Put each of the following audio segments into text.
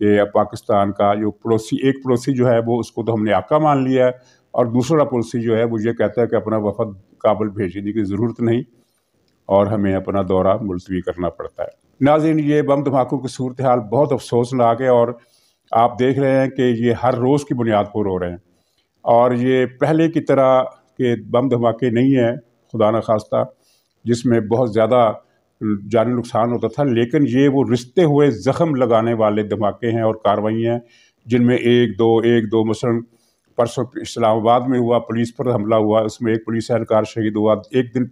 کہ پاکستان کا جو ایک پڑوسی جو ہے وہ اس کو تو ہم نے آقا مان لیا ہے، اور دوسرا پڑوسی جو ہے وہ یہ کہتا ہے کہ اپنا وفد کابل بھیجنے کی ضرورت نہیں اور ہمیں اپنا دورہ ملتوی کرنا پڑتا ہے۔ ناظرین، یہ بم دھماکوں کی صورتحال بہت افسوسناک ہے، اور آپ دیکھ رہے ہیں کہ یہ ہر روز کی بنیاد پر ہو رہے ہیں، اور یہ پہلے کی طرح کے بم دھماکے نہیں ہیں خدا نخواستہ جس میں بہت زیادہ جانی نقصان ہوتا تھا، لیکن یہ وہ رشتے ہوئے زخم لگانے والے دھماکے ہیں اور کارروائیاں ہیں جن میں ایک دو مثلاً پرسوں اسلام آباد میں ہوا، پولیس پر حملہ ہوا، اس میں ایک پولیس اہلکار شہید ہوا،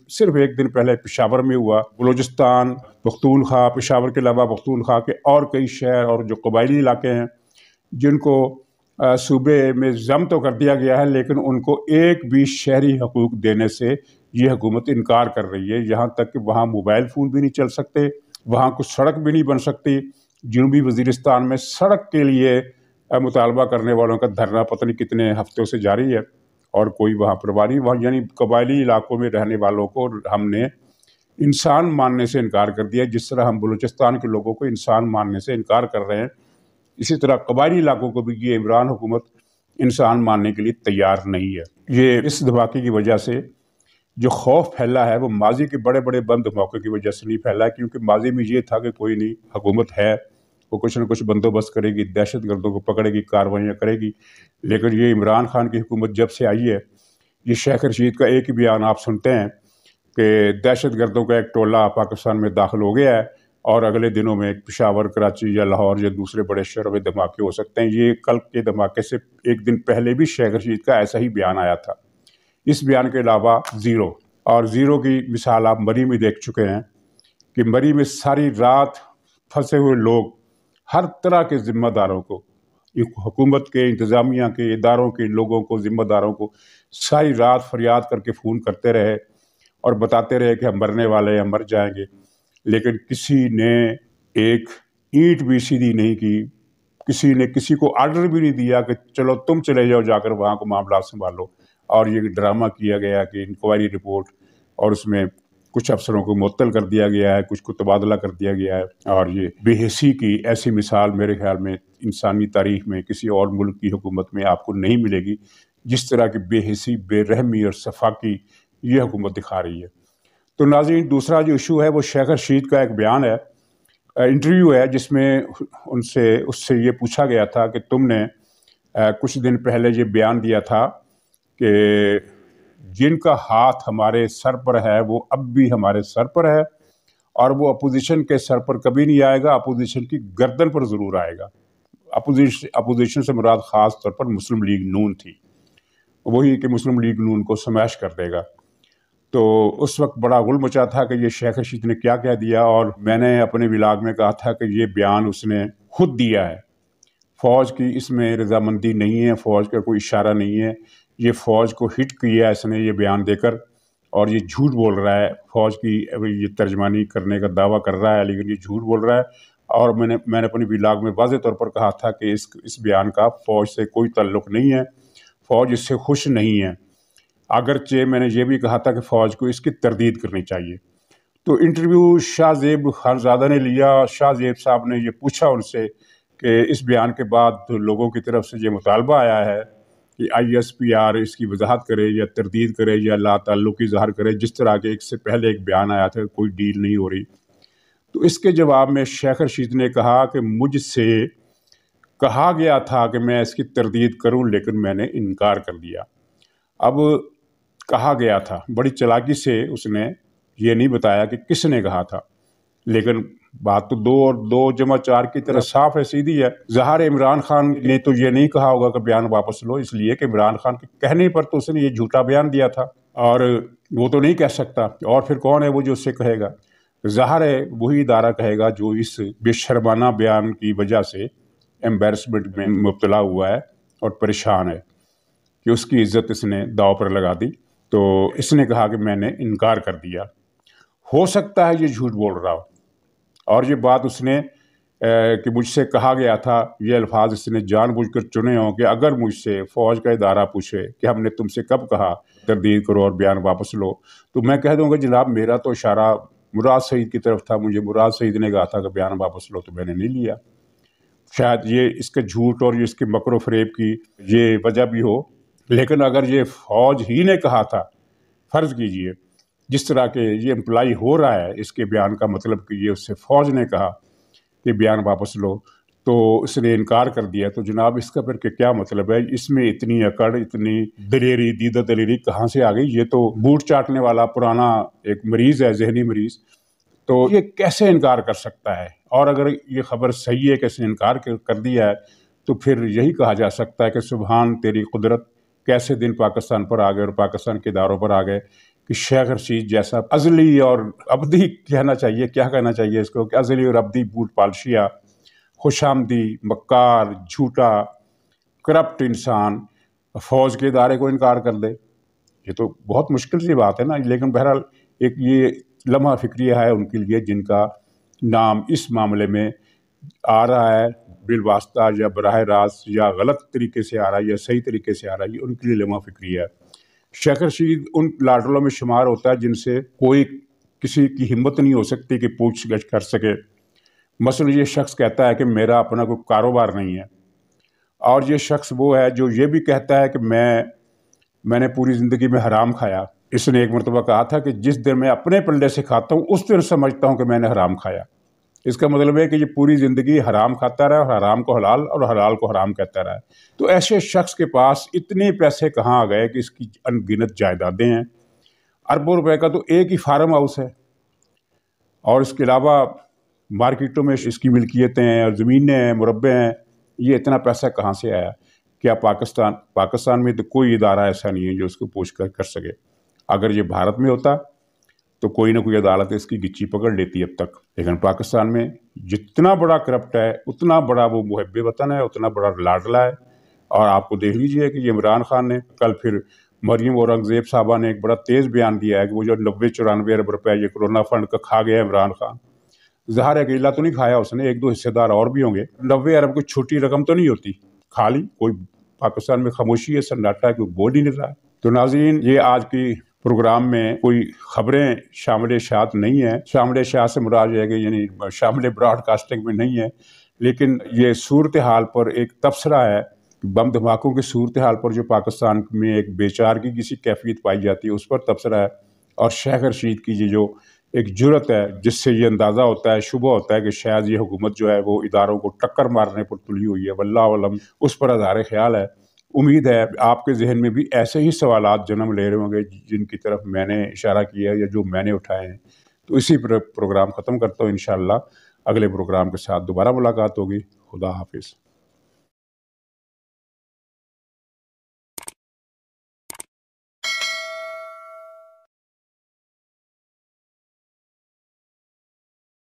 صرف ایک دن پہلے پشاور میں ہوا، بلوچستان، پختونخوا، پشاور کے علاوہ پختونخوا کے اور کئی شہر اور جو قبائلی علاقے ہیں جن کو صوبے میں ضم تو کر دیا گیا ہے، لیکن ان کو ایک بھی شہری حقوق دینے سے یہ حکومت انکار کر رہی ہے، یہاں تک کہ وہاں موبائل فون بھی نہیں چل سکتے، وہاں کچھ سڑک بھی نہیں بن سکتی۔ جنوبی وزیرستان میں سڑک کے لیے مطالبہ کرنے والوں کا دھرنا پتہ نہیں کتنے ہفتوں سے جاری ہے، اور کوئی وہاں پرواہ نہیں۔ وہاں یعنی قبائلی علاقوں میں رہنے والوں کو ہم نے انسان ماننے سے انکار کر دیا، جس طرح ہم بلوچستان کے لوگوں کو انسان ماننے سے انکار کر رہے ہیں، اسی طرح قبائلی علاقوں کو بھی یہ عمران حکومت انسان ماننے کے لیے تیار نہیں ہے۔ یہ اس دھماکے کی وجہ سے جو خوف پھیلا ہے وہ ماضی کے بڑے بڑے بم دھماکوں کی وجہ سے نہیں پھیلا ہے، کیونکہ ماضی میں یہ تھا کہ کوئی نہیں، حکومت ہے، وہ کچھ نہ کچھ بندوبست کرے گی، دہشت گردوں کو پکڑے گی، کارروائیاں کرے گی۔ لیکن یہ عمران خان کی حکومت جب سے آئی ہے، یہ شیخ رشید کا ایک ہی بیان آپ سنتے ہیں کہ دہشت گردوں کا ایک ٹولہ پاکستان میں داخل ہو گیا ہے، اور اگلے دنوں میں پشاور، کراچی یا لاہور یا دوسرے بڑے شہروں میں دھماکے ہو سکتے ہیں۔ یہ کل کے دھماکے سے ایک دن پہلے بھی شیخ رشید کا ایسا ہی بیان آیا تھا۔ اس بیان کے علاوہ زیرو کی مثال آپ مری میں دیکھ چکے ہیں کہ مری میں ساری رات پھنسے ہوئے لوگ ہر طرح کے ذمہ داروں کو، حکومت کے، انتظامیہ کے، اداروں کے لوگوں کو، ذمہ داروں کو ساری رات فریاد کر کے فون کرتے رہے اور بتاتے رہے کہ ہم مرنے والے ہیں، ہم مر جائیں گے، لیکن کسی نے ایک اینٹ بھی سیدھی نہیں کی، کسی نے کسی کو آرڈر بھی نہیں دیا کہ چلو تم چلے جاؤ جا کر وہاں کو معاملات سنبھالو۔ اور یہ ڈرامہ کیا گیا کہ انکوائری رپورٹ، اور اس میں کچھ افسروں کو معطل کر دیا گیا ہے، کچھ کو تبادلہ کر دیا گیا ہے، اور یہ بے حسی کی ایسی مثال میرے خیال میں انسانی تاریخ میں کسی اور ملک کی حکومت میں آپ کو نہیں ملے گی، جس طرح کی بے حسی، بے رحمی اور سفاکی یہ حکومت دکھا رہی ہے۔ تو ناظرین، دوسرا جو ایشو ہے وہ شیخ رشید کا ایک بیان ہے، انٹرویو ہے، جس میں اس سے یہ پوچھا گیا تھا کہ تم نے کچھ دن پہلے یہ بیان دیا تھا کہ جن کا ہاتھ ہمارے سر پر ہے وہ اب بھی ہمارے سر پر ہے، اور وہ اپوزیشن کے سر پر کبھی نہیں آئے گا، اپوزیشن کی گردن پر ضرور آئے گا۔ اپوزیشن سے مراد خاص طور پر مسلم لیگ نون تھی، وہی کہ مسلم لیگ نون کو سمیش کر دے گا۔ تو اس وقت بڑا غل مچا تھا کہ یہ شیخ رشید نے کیا کہہ دیا، اور میں نے اپنے ولاگ میں کہا تھا کہ یہ بیان اس نے خود دیا ہے، فوج کی اس میں رضامندی نہیں ہے، فوج کا کوئی اشارہ نہیں ہے، یہ فوج کو ہٹ کیا ہے اس نے یہ بیان دے کر، اور یہ جھوٹ بول رہا ہے، فوج کی یہ ترجمانی کرنے کا دعویٰ کر رہا ہے لیکن یہ جھوٹ بول رہا ہے۔ اور میں نے اپنی ولاگ میں واضح طور پر کہا تھا کہ اس بیان کا فوج سے کوئی تعلق نہیں ہے، فوج اس سے خوش نہیں ہے، اگرچہ میں نے یہ بھی کہا تھا کہ فوج کو اس کی تردید کرنی چاہیے۔ تو انٹرویو شاہ زیب خانزادہ نے لیا، شاہ زیب صاحب نے یہ پوچھا ان سے کہ اس بیان کے بعد لوگوں کی طرف سے یہ مطالبہ آیا ہے کہ ISPR اس کی وضاحت کرے یا تردید کرے یا لا تعلقی ظاہر کرے، جس طرح کے اس سے پہلے ایک بیان آیا تھا کوئی ڈیل نہیں ہو رہی۔ تو اس کے جواب میں شیخ رشید نے کہا کہ مجھ سے کہا گیا تھا کہ میں اس کی تردید کروں لیکن میں نے انکار کر دیا۔ اب کہا گیا تھا، بڑی چالاکی سے اس نے یہ نہیں بتایا کہ کس نے کہا تھا، لیکن بات تو 2 اور 2 جمع 4 کی طرح صاف ہے، سیدھی ہے۔ ظاہر عمران خان نے تو یہ نہیں کہا ہوگا کہ بیان واپس لو، اس لیے کہ عمران خان کے کہنے پر تو اس نے یہ جھوٹا بیان دیا تھا، اور وہ تو نہیں کہہ سکتا، اور پھر کون ہے وہ جو اس سے کہے گا؟ ظاہر ہے وہی ادارہ کہے گا جو اس بے شرمانہ بیان کی وجہ سے ایمبیرسمنٹ میں مبتلا ہوا ہے اور پریشان ہے کہ اس کی عزت اس نے داؤ پر لگا دی۔ تو اس نے کہا کہ میں نے انکار کر دیا، ہو سکتا ہے یہ جھوٹ بول رہا ہو، اور یہ بات اس نے کہ مجھ سے کہا گیا تھا، یہ الفاظ اس نے جان بوجھ کر چنے ہوں کہ اگر مجھ سے فوج کا ادارہ پوچھے کہ ہم نے تم سے کب کہا تردید کرو اور بیان واپس لو، تو میں کہہ دوں گا جناب میرا تو اشارہ مراد سعید کی طرف تھا، مجھے مراد سعید نے کہا تھا کہ بیان واپس لو، تو میں نے نہیں لیا۔ شاید یہ اس کے جھوٹ اور اس کے مکر و فریب کی یہ وجہ بھی ہو، لیکن اگر یہ فوج ہی نے کہا تھا، فرض کیجئے جس طرح کہ یہ امپلائی ہو رہا ہے، اس کے بیان کا مطلب کہ یہ اس سے فوج نے کہا کہ بیان واپس لو، تو اس نے انکار کر دیا، تو جناب اس کا پھر کہ کیا مطلب ہے؟ اس میں اتنی اکڑ، اتنی دلیری، دیدہ دلیری کہاں سے آ گئی؟ یہ تو بوٹ چاٹنے والا پرانا ایک مریض ہے، ذہنی مریض، تو یہ کیسے انکار کر سکتا ہے؟ اور اگر یہ خبر صحیح ہے کہ اس نے انکار کر دیا ہے، تو پھر یہی کہا جا سکتا ہے کہ سبحان تیری قدرت، کیسے دن پاکستان پر آ گئے اور پاکستان کے اداروں پر آ گئے کہ شیخ رشید جیسا ازلی اور ابدی کہنا چاہیے، کیا کہنا چاہیے اس کو، کہ ازلی اور ابدی بوٹ پالشیا، خوش آمدی، مکار، جھوٹا، کرپٹ انسان فوج کے ادارے کو انکار کر دے؟ یہ تو بہت مشکل سی بات ہے نا۔ لیکن بہرحال ایک یہ لمحہ فکریہ ہے ان کے لیے جن کا نام اس معاملے میں آ رہا ہے بالواسطہ یا براہ راست، یا غلط طریقے سے آ رہا ہے یا صحیح طریقے سے آ رہا ہے، یہ ان کے لیے لمحہ فکریہ ہے۔ شیخ رشید ان لاڈروں میں شمار ہوتا ہے جن سے کوئی کسی کی ہمت نہیں ہو سکتی کہ پوچھ گچھ کر سکے۔ مثلا یہ شخص کہتا ہے کہ میرا اپنا کوئی کاروبار نہیں ہے، اور یہ شخص وہ ہے جو یہ بھی کہتا ہے کہ میں نے پوری زندگی میں حرام کھایا۔ اس نے ایک مرتبہ کہا تھا کہ جس دن میں اپنے پلڑے سے کھاتا ہوں اس دن سمجھتا ہوں کہ میں نے حرام کھایا۔ اس کا مطلب ہے کہ یہ پوری زندگی حرام کھاتا رہا، اور حرام کو حلال اور حلال کو حرام کہتا رہا۔ تو ایسے شخص کے پاس اتنے پیسے کہاں آ گئے کہ اس کی ان گنت جائیدادیں ہیں، اربوں روپے کا تو ایک ہی فارم ہاؤس ہے، اور اس کے علاوہ مارکیٹوں میں اس کی ملکیتیں ہیں اور زمینیں ہیں، مربع ہیں۔ یہ اتنا پیسہ کہاں سے آیا؟ کیا پاکستان میں تو کوئی ادارہ ایسا نہیں ہے جو اس کو پوچھ کر سکے۔ اگر یہ بھارت میں ہوتا تو کوئی نہ کوئی عدالت اس کی گچی پکڑ لیتی اب تک، لیکن پاکستان میں جتنا بڑا کرپٹ ہے، اتنا بڑا وہ محب وطن ہے، اتنا بڑا لاڈلا ہے۔ اور آپ کو دیکھ لیجئے کہ یہ عمران خان نے کل پھر مریم اورنگزیب صاحبہ نے ایک بڑا تیز بیان دیا ہے کہ وہ جو 90-94 ارب روپے یہ کورونا فنڈ کا کھا گیا ہے عمران خان۔ ظاہر ہے کہ اکیلا تو نہیں کھایا اس نے، ایک دو حصے دار اور بھی ہوں گے۔ 90 ارب کوئی چھوٹی رقم تو نہیں ہوتی، کھا لی۔ کوئی پاکستان میں خاموشی ہے، سناٹا ہے، کوئی بول ہی نہیں رہا۔ تو ناظرین، یہ آج کی پروگرام میں کوئی خبریں شامل اشاعت نہیں ہیں۔ شامل اشاعت سے مراد یہ ہے کہ یعنی شامل براڈ کاسٹنگ میں نہیں ہے، لیکن یہ صورتحال پر ایک تبصرہ ہے، بم دھماکوں کی صورتحال پر جو پاکستان میں ایک بے چارگی کی سی کیفیت پائی جاتی ہے، اس پر تبصرہ ہے۔ اور شیخ رشید کی یہ جو ایک جرت ہے جس سے یہ اندازہ ہوتا ہے، شبہ ہوتا ہے کہ شاید یہ حکومت جو ہے وہ اداروں کو ٹکر مارنے پر تلی ہوئی ہے، واللہ علم اس پر اظہار خیال ہے۔ امید ہے آپ کے ذہن میں بھی ایسے ہی سوالات جنم لے رہے ہوں گے جن کی طرف میں نے اشارہ کیا ہے یا جو میں نے اٹھائے ہیں۔ تو اسی پر پروگرام ختم کرتا ہوں، انشاءاللہ اگلے پروگرام کے ساتھ دوبارہ ملاقات ہوگی۔ خدا حافظ۔